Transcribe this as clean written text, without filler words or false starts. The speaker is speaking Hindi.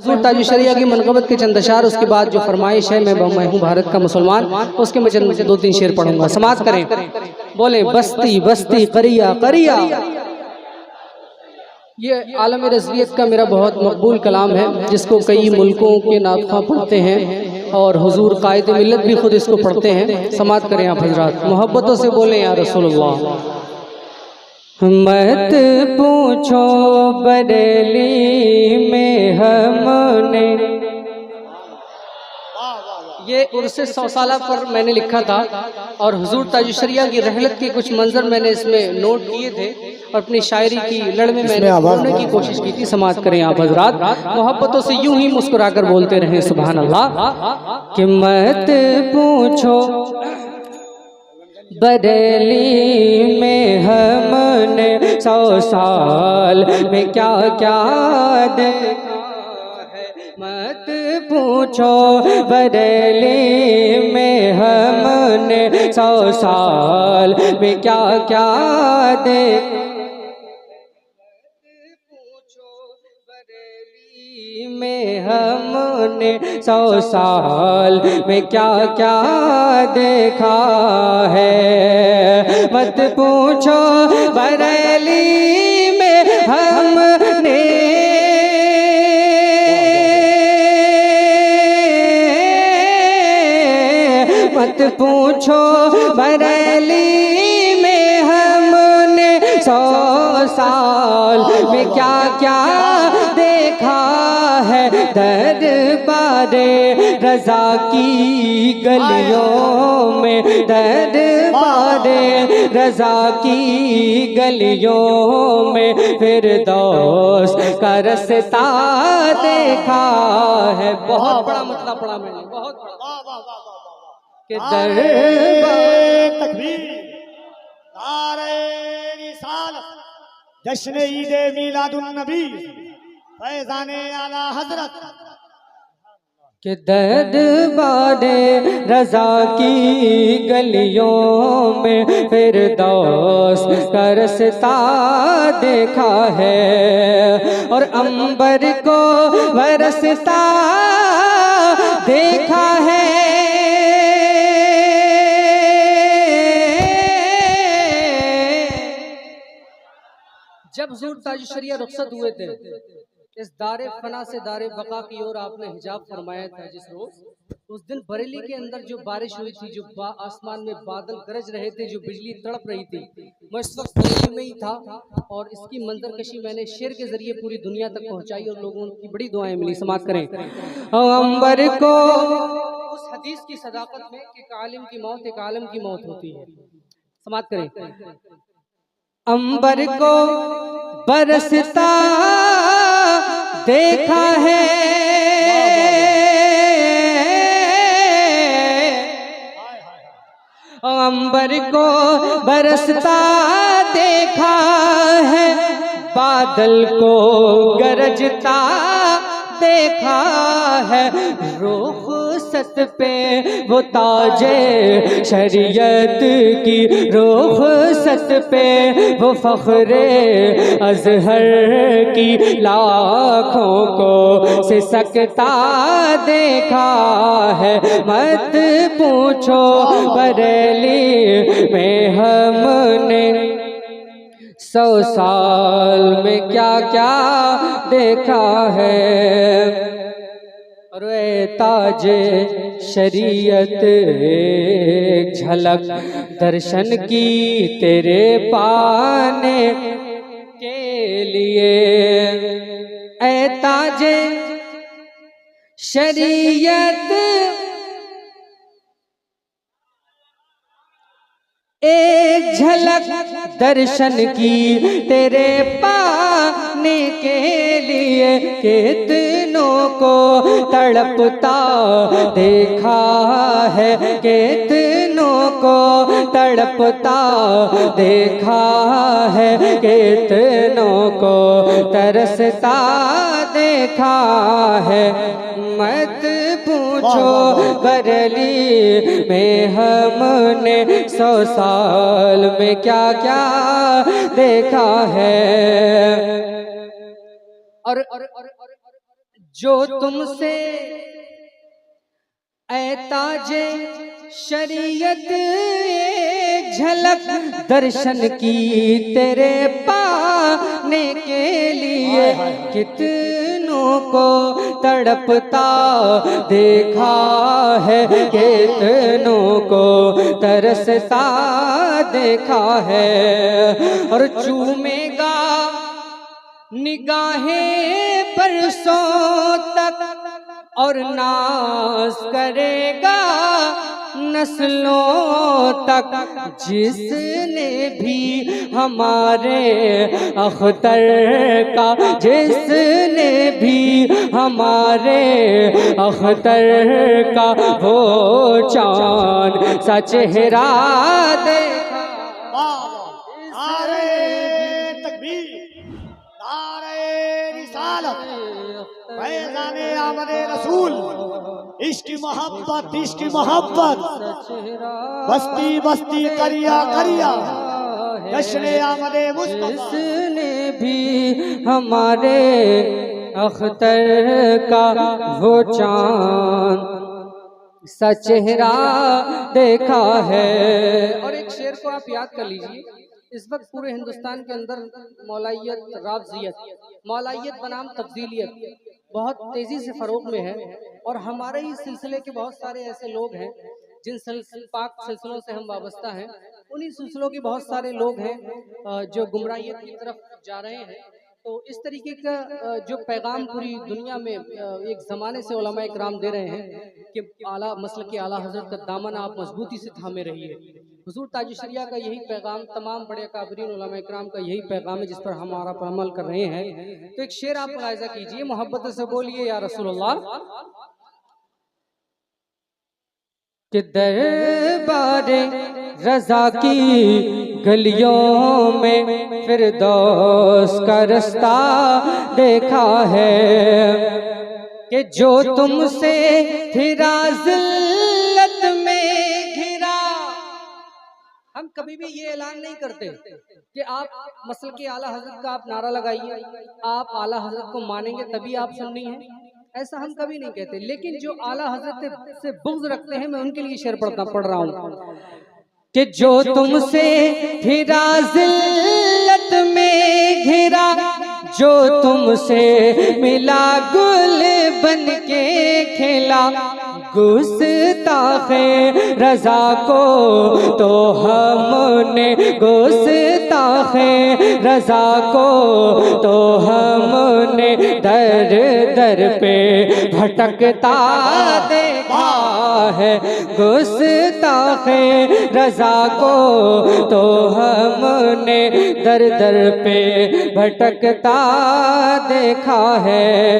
हुजूर ताज शरिया की मनक़बत के चंद अशार, उसके बाद जो फरमाइश है मैं हूँ भारत का मुसलमान, उसके मैं चंद 2-3 शेर पढ़ूंगा। समाअत करें, बोले बस्ती बस्ती करिया करिया। ये आलम रज़वियत का मेरा बहुत मकबूल कलाम है, जिसको कई मुल्कों के नातख़्वां पढ़ते हैं और हुजूर कायद मिल्लत भी खुद इसको पढ़ते हैं। समाअत करें आप हज़रात, मोहब्बतों से बोलें या रसूलुल्लाह। मत पूछो बरेली में हमने, ये उर्से 100 साला पर मैंने लिखा था और हुजूर ताज शरिया की रहलत के कुछ मंजर मैंने इसमें नोट किए थे और अपनी शायरी की लड़ में मैंने बोलने की कोशिश की थी। समाअत करें आप हज़रात, मोहब्बतों से यूं ही मुस्कुराकर बोलते रहें सुभान अल्लाह। कि मत पूछो बरेली में हमने 100 साल में क्या क्या देखा है। मत पूछो बरेली में हमने 100 साल में क्या क्या देखा। में हमने 100 साल में क्या क्या देखा है। मत पूछो बरेली में हमने मत पूछो बरेली में हमने 100 साल में क्या क्या देखा है। दरबारे रज़ा की गलियों में, दरबारे रज़ा की गलियों में फिरदौस का रास्ता देखा है। बहुत बड़ा मतलब पढ़ा मैंने, बहुत बड़ा कि दरबार तकबीर, नारे रिसालत, जश्न ईद मिलादुन नबी, फैज़ाने आला हज़रत। कि दरबारे रज़ा की गलियों में फिरदौस का रास्ता देखा है और अंबर को बरसता देखा है। जब हुजूर ताज शरिया रुखसत हुए थे इस दारे फना से दारे बका की ओर, आपने हिजाब फरमाया था जिस रोज, उस दिन बरेली के अंदर जो बारिश हुई थी, जो आसमान में बादल गरज रहे थे, जो बिजली तड़प रही थी, मैं इस वक्त बरेली में ही था और इसकी मंजरकशी मैंने शेर के जरिए पूरी दुनिया तक पहुंचाई और लोगों की बड़ी दुआएं मिली। समाअत करें। अंबर को उस हदीस की सदाकत में कि एक आलिम की मौत एक आलम की मौत होती है। समाअत करें। अंबर को बरसता देखा है, अंबर को बरसता देखा है, बादल को गरजता देखा है। रुखसत पे वो ताजे शरीयत की, रुखसत पे वो फख्रे अज़हर की, लाखों को सिसकता देखा है। मत पूछो बरेली में हमने 100 साल में क्या क्या देखा है। और ताजे शरीयत एक झलक दर्शन की तेरे पाने के लिए, ऐ ताजे शरीयत एक झलक दर्शन की तेरे पाने के लिए, कितनों को तड़पता देखा है, कितनों को तड़पता देखा है, कितनों को तरसता देखा है। मत पूछो बरेली में हमने 100 साल में क्या क्या देखा है। और जो तुमसे ऐ ताजे शरीयत एक झलक दर्शन की तेरे पाने के लिए कितनों को तड़पता देखा है, कितनों को तरसता देखा है। और चूमेगा निगाहें बरसों तक और नाज करेगा नस्लों तक, जिसने भी हमारे अख्तर का, जिसने भी हमारे अख्तर का वो चांद सा चेहरा देखा। नारे तकबीर, नारे रिसालत, फैज़ाने आमदे रसूल, इश्क मोहब्बत, इश्क मोहब्बत, बस्ती बस्ती करिया करिया, जश्न आमदे मुस्तफा। जिसने भी हमारे अख्तर का वो चांद सा चेहरा देखा है। और एक शेर को आप याद कर लीजिए, इस वक्त पूरे हिंदुस्तान के अंदर मौलाइयत, रावजियत, मौलाइयत बनाम तब्दीलियत बहुत तेजी से फरोग में है। और हमारे ही सिलसिले के बहुत सारे ऐसे लोग हैं जिन पाक सिलसिलों से हम वाबस्ता हैं। उन्हीं सिलसिलों के बहुत सारे लोग हैं जो गुमराहियत की तरफ जा रहे हैं। तो इस तरीके का जो पैगाम पूरी दुनिया में एक ज़माने से उलमा इकराम दे रहे हैं कि आला मसलक आला हज़रत का दामन आप मजबूती से थामे रहिए। हुजूर ताज शरिया का यही पैगाम, तमाम बड़े काबरीन उलमा इकराम का यही पैगाम है जिस पर हमारा अमल कर रहे हैं। तो एक शेर आप मुलाहिज़ा कीजिए, मोहब्बत से बोलिए या रसूलुल्लाह। कि दरबारे रज़ा की गलियों में फिरदौस का रास्ता देखा है, कि जो तुमसे फिरा ज़िल्लत में घिरा। हम कभी भी ये ऐलान नहीं करते कि आप मसल के आला हज़रत का आप नारा लगाइए, आप आला हज़रत को मानेंगे तभी आप सुन्नी हैं, ऐसा हम कभी नहीं कहते। लेकिन जो आला हज़रत से बुग़्ज़ रखते हैं, मैं उनके लिए शेर पढ़ रहा हूँ कि जो तुमसे फिरा ज़िल्लत में घिरा, जो तुमसे मिला गुल बन के खिला, गुस्ताखे रज़ा को तो हमने, गुस्ताखे रज़ा को तो हमने दर दर पे भटकता देखा है, गुस्ताखे रज़ा को तो हमने दर दर पे भटकता देखा है।